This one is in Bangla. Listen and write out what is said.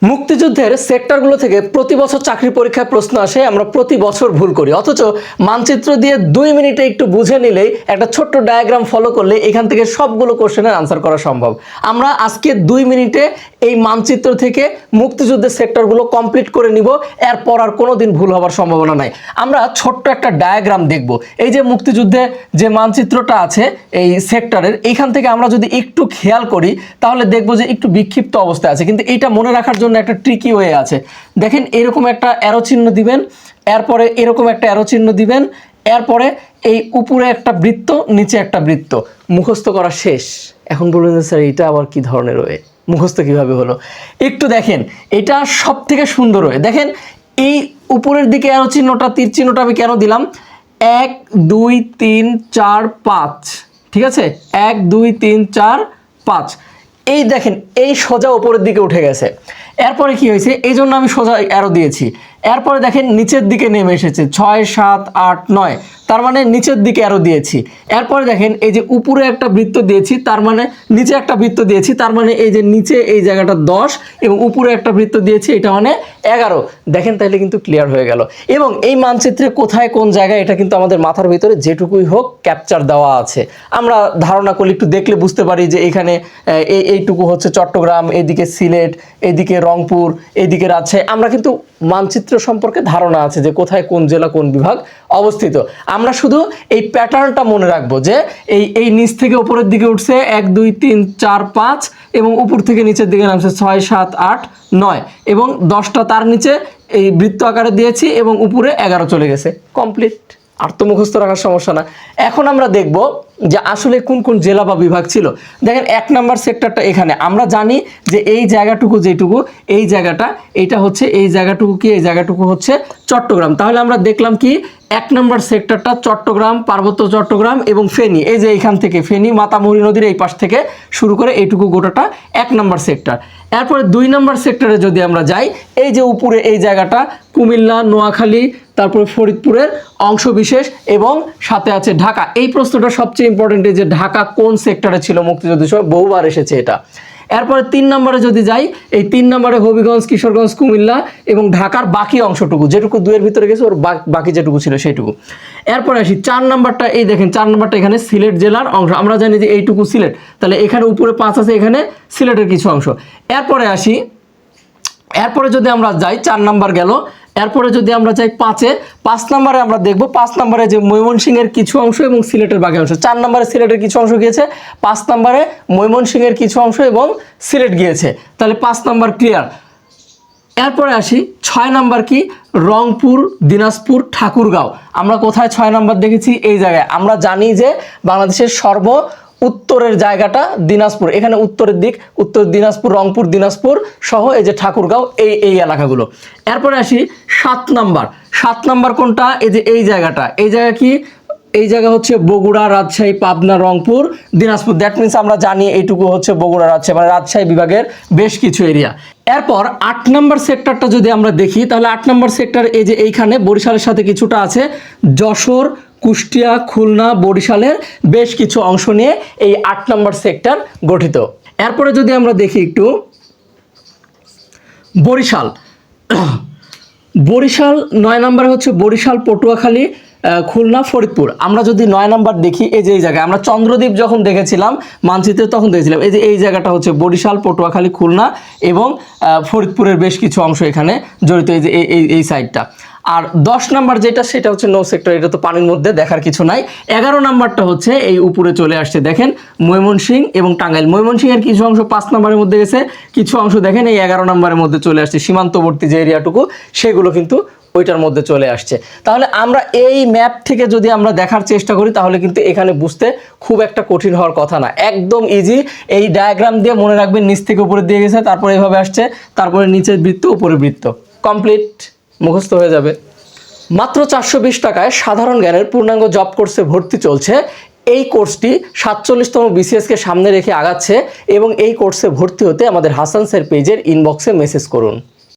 মুক্তিযুদ্ধের সেক্টরগুলো থেকে প্রতি বছর চাকরি পরীক্ষায় প্রশ্ন আসে, আমরা প্রতি বছর ভুল করি। অথচ মানচিত্র দিয়ে 2 মিনিটে একটু বুঝে নিলেই, একটা ছোট্ট ডায়াগ্রাম ফলো করলে এখান থেকে সবগুলো কোশ্চেনের আনসার করা সম্ভব। আমরা আজকে 2 মিনিটে এই মানচিত্র থেকে মুক্তিযুদ্ধের সেক্টরগুলো কমপ্লিট করে নিব, এরপর আর কোনোদিন ভুল হওয়ার সম্ভাবনা নাই। আমরা ছোট্ট একটা ডায়াগ্রাম দেখব। এই যে মুক্তিযুদ্ধে যে মানচিত্রটা আছে এই সেক্টরের, এইখান থেকে আমরা যদি একটু খেয়াল করি তাহলে দেখব যে একটু বিক্ষিপ্ত অবস্থায় আছে, কিন্তু এটা মনে রাখার জন্য একটা ট্রিকি ওয়ে আছে। দেখেন, এরকম একটা অ্যারো চিহ্ন দিবেন, এরপরে এরকম একটা অ্যারো চিহ্ন দিবেন, এরপরে এই উপরে একটা বৃত্ত, নিচে একটা বৃত্ত। মুখস্থ করা শেষ। এখন বলুন যে স্যার এটা আবার কি ধরনের ওয়ে, মুখস্থ কিভাবে হলো? একটু দেখেন, এটা সব থেকে সুন্দর ওয়ে। দেখেন, এই উপরের দিকে অ্যারো চিহ্নটা, তীর চিহ্নটা আমি কেন দিলাম? 1 2 3 4 5, ঠিক আছে? 1 2 3 4 5। এই দেখেন, এই সোজা উপরের দিকে উঠে গেছে। এরপরে কি হয়েছে? এই জন্য আমি সোজা অ্যারো দিয়েছি। এরপরে দেখেন নিচের দিকে নেমে এসেছে 6 7 8 9, তার মানে নিচের দিকে অ্যারো দিয়েছি। এরপরে দেখেন এই যে উপরে একটা বৃত্ত দিয়েছি, তার মানে নিচে একটা বৃত্ত দিয়েছি, তার মানে এই যে নিচে এই জায়গাটা 10 এবং উপরে একটা বৃত্ত দিয়েছি, এটা মানে 11। দেখেন, তাহলে কিন্তু ক্লিয়ার হয়ে গেল। এবং এই মানচিত্রে কোথায় কোন জায়গায়, এটা কিন্তু আমাদের মাথার ভিতরে যেটুকুই হোক ক্যাপচার দেওয়া আছে। আমরা ধারণা করলে একটু দেখলে বুঝতে পারি যে এখানে এইটুকু হচ্ছে চট্টগ্রাম, এদিকে সিলেট, এদিকে রংপুর, এদিকে রাজশাহী। আমরা কিন্তু মানচিত্র সম্পর্কে ধারণা আছে যে কোথায় কোন জেলা কোন বিভাগ অবস্থিত। আমরা শুধু এই প্যাটার্নটা মনে রাখবো যে এই নিচ থেকে উপরের দিকে উঠছে 1 2 3 4 5 এবং উপর থেকে নিচের দিকে নামছে 6 7 8 9 এবং 10টা তার নিচে এই বৃত্ত আকারে দিয়েছি এবং উপরে 11 চলে গেছে। কমপ্লিট। আর তো মুখস্থ রাখার সমস্যা না। এখন আমরা দেখব যে আসলে কোন কোন জেলা বা বিভাগ ছিল। দেখেন, 1 নাম্বার সেক্টরটা এখানে। আমরা জানি যে এই জায়গাটুকু, যেটুকু এই জায়গাটা, এটা হচ্ছে এই জায়গাটুকু কি, এই জায়গাটুকু হচ্ছে চট্টগ্রাম। তাহলে আমরা দেখলাম কি 1 নাম্বার সেক্টরটা চট্টগ্রাম, পার্বত্য চট্টগ্রাম এবং ফেনী। এই যে এইখান থেকে ফেনী, মাতামুহুরী নদীর এই পাশ থেকে শুরু করে এইটুকু গোটাটা 1 নাম্বার সেক্টর। এরপরে 2 নাম্বার সেক্টরে যদি আমরা যাই, এই যে উপরে এই জায়গাটা কুমিল্লা, নোয়াখালী, তারপরে ফরিদপুরের অংশ বিশেষ এবং সাথে আছে ঢাকা। এই প্রশ্নটা সবচেয়ে ইম্পর্টেন্ট, যে ঢাকা কোন সেক্টরে ছিল মুক্তিযুদ্ধের সময়, বহুবার এসেছে এটা। এরপরে 3 নম্বরে যদি যাই, এই 3 নম্বরে হবিগঞ্জ, কিশোরগঞ্জ, কুমিল্লা এবং ঢাকার বাকি অংশটুকু, যেটুকু 2 এর ভিতরে গেছে ওর বাকি যেটুকু ছিল সেইটুকু। এরপরে আসি 4 নম্বরটা। এই দেখেন 4 নম্বরটা এখানে সিলেট জেলার অংশ। আমরা জানি যে এইটুকু সিলেট, তাহলে এখানে উপরে 5 আছে, এখানে সিলেটের কিছু অংশ। এরপরে আসি, এরপরে যদি আমরা যাই 4 নাম্বার গেল। এরপরে যদি আমরা যাই 5 নম্বরে আমরা দেখব 5 নম্বরে যে ময়মনসিংহের কিছু অংশ এবং সিলেটের বাকি অংশ। 4 নম্বরে সিলেটের কিছু অংশ গিয়েছে, 5 নম্বরে ময়মনসিংহের কিছু অংশ এবং সিলেট গিয়েছে। তাহলে 5 নম্বর ক্লিয়ার। এরপরে আসি 6 নাম্বার কি, রংপুর, দিনাজপুর, ঠাকুরগাঁও। আমরা কোথায় 6 নাম্বার দেখেছি? এই জায়গায়। আমরা জানি যে বাংলাদেশের উত্তরের জায়গাটা দিনাজপুর, এখানে উত্তরের দিক, উত্তর দিনাজপুর, রংপুর, দিনাজপুর সহ এই যে ঠাকুরগাঁও, এই এলাকাগুলো। এরপরে আসি 7 নাম্বার। 7 নাম্বার কোনটা? এই যে এই জায়গাটা। এই জায়গা কি? এই জায়গা হচ্ছে বগুড়া, রাজশাহী, পাবনা, রংপুর, দিনাজপুর। দ্যাট মিনস আমরা জানি এইটুকু হচ্ছে বগুড়া, রাজশাহী, মানে রাজশাহী বিভাগের বেশ কিছু এরিয়া। এরপর 8 নাম্বার সেক্টরটা যদি আমরা দেখি, তাহলে 8 নাম্বার সেক্টর এই যে এইখানে বরিশালের সাথে কিছুটা আছে, যশোর, কুষ্টিয়া, খুলনা, বরিশালের বেশ কিছু অংশ নিয়ে এই 8 নাম্বার সেক্টর গঠিত। এরপরে যদি আমরা দেখি একটু বরিশাল, 9 নম্বরে হচ্ছে বরিশাল, পটুয়াখালী, খুলনা, ফরিদপুর। আমরা যদি 9 নাম্বার দেখি, এই যে এই জায়গায় আমরা চন্দ্রদ্বীপ যখন দেখেছিলাম মানচিত্রে তখন দেখেছিলাম, এই যে এই জায়গাটা হচ্ছে বরিশাল, পটুয়াখালী, খুলনা এবং ফরিদপুরের বেশ কিছু অংশ এখানে জড়িত, এই যে এই সাইডটা। আর 10 নাম্বার যেটা, সেটা হচ্ছে নো সেক্টর, এটা তো পানির মধ্যে, দেখার কিছু নাই। 11 নাম্বারটা হচ্ছে এই উপরে চলে আসছে, দেখেন ময়মনসিংহ এবং টাঙ্গাইল। ময়মনসিংহের কিছু অংশ 5 নাম্বারের মধ্যে গেছে, কিছু অংশ দেখেন এই 11 নাম্বারের মধ্যে চলে আসছে। সীমান্তবর্তী যে এরিয়াটুকু, সেগুলো কিন্তু ওইটার মধ্যে চলে আসছে। তাহলে আমরা এই ম্যাপ থেকে যদি আমরা দেখার চেষ্টা করি, তাহলে কিন্তু এখানে বুঝতে খুব একটা কঠিন হওয়ার কথা না, একদম ইজি। এই ডায়াগ্রাম দিয়ে মনে রাখবেন, নিচ থেকে উপরে দিয়ে গেছে, তারপরে এভাবে আসছে, তারপরে নিচের বৃত্ত, উপরে বৃত্ত, কমপ্লিট, মুখস্থ হয়ে যাবে। মাত্র 420 টাকায় সাধারণ জ্ঞানের পূর্ণাঙ্গ জব কোর্সে ভর্তি চলছে। এই কোর্সটি 47তম বিসিএসকে সামনে রেখে আগাচ্ছে এবং এই কোর্সে ভর্তি হতে আমাদের হাসান স্যার পেজের ইনবক্সে মেসেজ করুন।